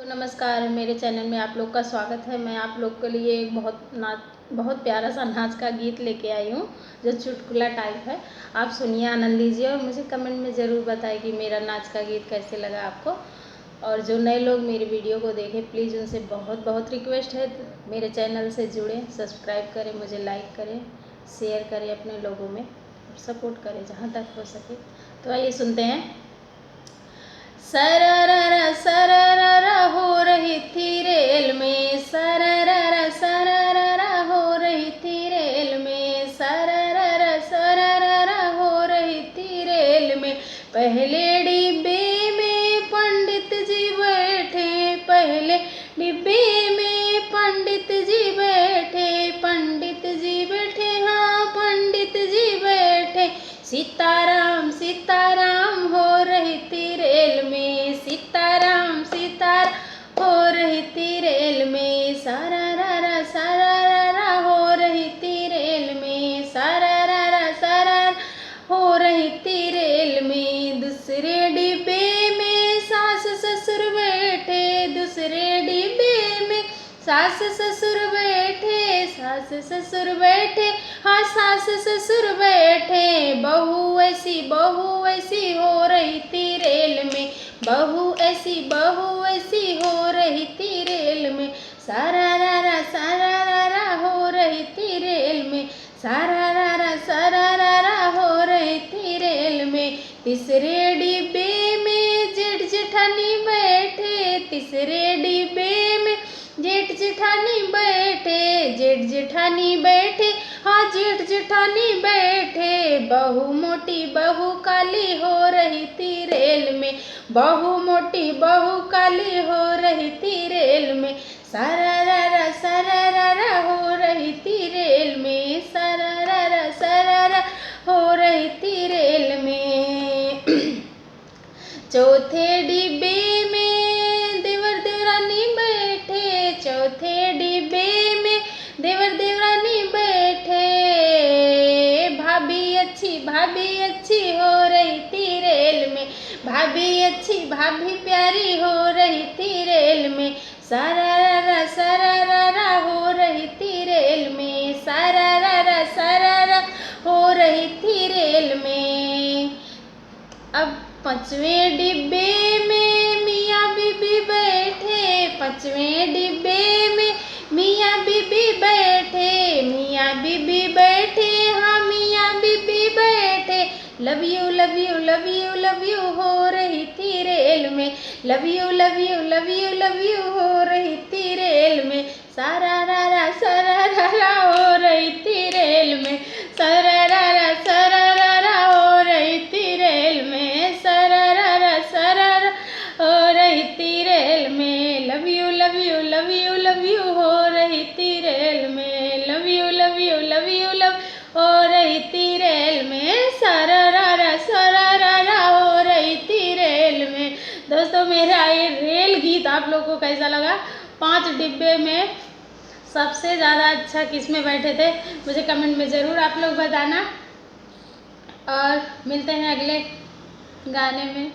नमस्कार, मेरे चैनल में आप लोग का स्वागत है। मैं आप लोग के लिए एक बहुत प्यारा सा नाच का गीत लेके आई हूँ जो चुटकुला टाइप है। आप सुनिए, आनंद लीजिए और मुझे कमेंट में ज़रूर बताएं कि मेरा नाच का गीत कैसे लगा आपको। और जो नए लोग मेरे वीडियो को देखें, प्लीज़ उनसे बहुत रिक्वेस्ट है मेरे चैनल से जुड़ें, सब्सक्राइब करें, मुझे लाइक करें, शेयर करें अपने लोगों में, सपोर्ट करें जहाँ तक हो सके। तो आइए सुनते हैं। सरररा सरररा हो रही थी रेल में, सरररा सरररा हो रही थी रेल में, सरररा सरररा हो रही थी रेल में। पहले डिब्बे में पंडित जी बैठे, पहले डिब्बे में पंडित जी बैठे, पंडित जी बैठे, हाँ पंडित जी बैठे। सीताराम सीताराम हो रही थी रेल में, सीताराम सीताराम हो रही थी रेल में, सरररा सरररा हो रही थी रेल में, सरररा सरररा हो रही थी रेल में। दूसरे डिब्बे में सास ससुर बैठे, दूसरे डिब्बे में सास ससुर बैठे, सास ससुर बैठे, हाँ सास ससुर बैठे। बहू ऐसी हो रही थी रेल में, बहू ऐसी हो रही थी रेल में, सरररा सरररा हो रही थी रेल में, सरररा सरररा हो रही थी रेल में। तीसरे डिब्बे में जेठ जेठानी बैठे, तीसरे डिब्बे में जेठ जेठानी बैठे, जेठ जेठानी बैठे, हाँ जेठ जेठानी बैठे। बहू मोटी बहू काली हो रही थी रेल में, बहू मोटी बहू काली हो रही थी रेल में, सरररा सरररा हो रही थी रेल में, सरररा सरररा हो रही थी रेल में। चौथे डिब्बे में देवर देवरानी बैठे, चौथे डिब्बे में देवर देवरानी बैठे। भाभी अच्छी हो रही थी रेल में, भाभी अच्छी भाभी प्यारी हो रही थी रेल में, सरररा सरररा हो रही थी रेल में, सरररा सरररा हो रही थी रेल में। अब पांचवें डिब्बे में मियाँ बीबी बैठे, पांचवें डिब्बे में मियाँ बीबी बैठे, मियाँ बीबी बैठे, हाँ मियाँ बीबी बैठे। Love you love you love you love you हो रही थी रेल में, love you love you love you love you हो रही थी रेल में, सरररा सरररा हो रही थी रेल में, सरररा सरररा हो रही थी रेल में, सरररा सरररा हो रही थी रेल में। Love you love you love you love you हो रही थी रेल में, love you love you love you love हो रही थी रेल में, सरररा सरररा हो रही थी रेल में। दोस्तों, मेरा ये रेल गीत आप लोगों को कैसा लगा? 5 डिब्बे में सबसे ज़्यादा अच्छा किस में बैठे थे, मुझे कमेंट में ज़रूर आप लोग बताना। और मिलते हैं अगले गाने में।